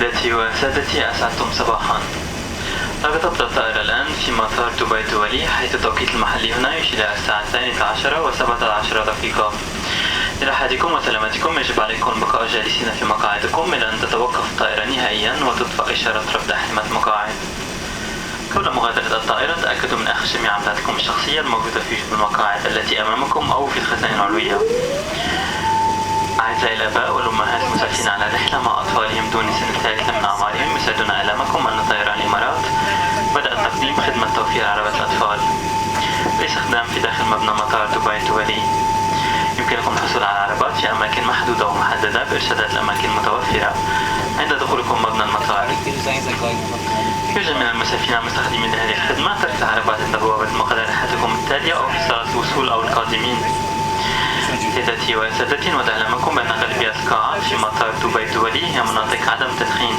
سيداتي وسادتي، أسعدتم صباحا. تبدأ الطائرة الآن في مطار دبي الدولي، حيث التوقيت المحلي هنا يشير إلى الساعة 12:17 لراحتكم وسلامتكم يجب عليكم البقاء جالسين في مقاعدكم إلى أن تتوقف الطائرة نهائيا وتطفأ إشارة رفع أحزمة المقاعد. قبل مغادرة الطائرة تأكدوا من أخذ جميع عملاتكم الشخصية الموجودة في جنب المقاعد التي أمامكم أو في الخزائن العلوية. أعزائي الآباء والأمهات المسافرين على رحلة مع أطفالهم دون سن الثالثة من أعمارهم، يسعدنا إعلامكم أن طيران الإمارات بدأت تقديم خدمة توفير عربات الأطفال لاستخدام في داخل مبنى مطار دبي الدولي. يمكنكم الحصول على عربات في أماكن محدودة ومحددة بإرشادات الأماكن المتوفرة عند دخولكم مبنى المطار. يوجد من المسافرين المستخدمين لهذه الخدمة ترك العربات عند بوابة مقر رحلتكم التالية أو في صالة الوصول أو القادمين. سيداتي وسادتي، نود إعلامكم بأن غالبية القاعات في مطار دبي الدولي هي مناطق عدم تدخين.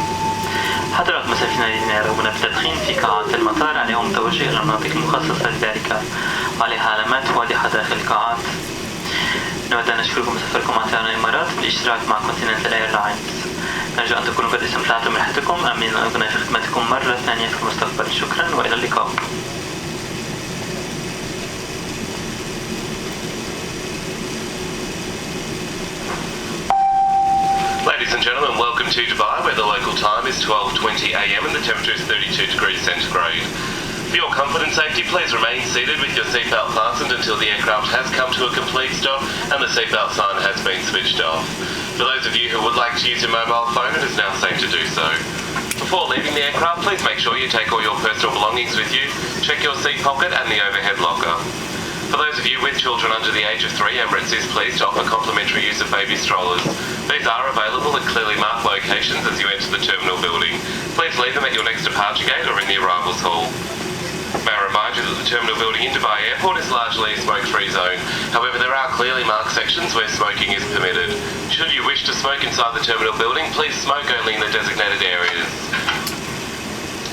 حضرات المسافرين الذين يرغبون بالتدخين في قاعات المطار عليهم التوجه إلى المناطق المخصصة لذلك وعليها علامات واضحة داخل القاعات. نود أن نشكركم بسفركم مع طيران الإمارات بالاشتراك مع كونتيننتال إيرلاينز. نرجو أن تكونوا قد استمتعتم برحلتكم، آملين أن أكون في خدمتكم مرة ثانية في المستقبل. شكرا وإلى اللقاء. Ladies and gentlemen, welcome to Dubai, where the local time is 12:20 a.m. and the temperature is 32 degrees centigrade. For your comfort and safety, please remain seated with your seatbelt fastened until the aircraft has come to a complete stop and the seatbelt sign has been switched off. For those of you who would like to use your mobile phone, it is now safe to do so. Before leaving the aircraft, please make sure you take all your personal belongings with you, check your seat pocket and the overhead locker. For those of you with children under the age of 3, Emirates is pleased to offer complimentary use of baby strollers. These are available at clearly marked locations as you enter the terminal building. Please leave them at your next departure gate or in the arrivals hall. May I remind you that the terminal building in Dubai Airport is largely a smoke-free zone. However, there are clearly marked sections where smoking is permitted. Should you wish to smoke inside the terminal building, please smoke only in the designated areas.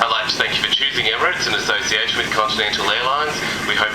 I'd like to thank you for choosing Emirates in association with Continental Airlines. We hope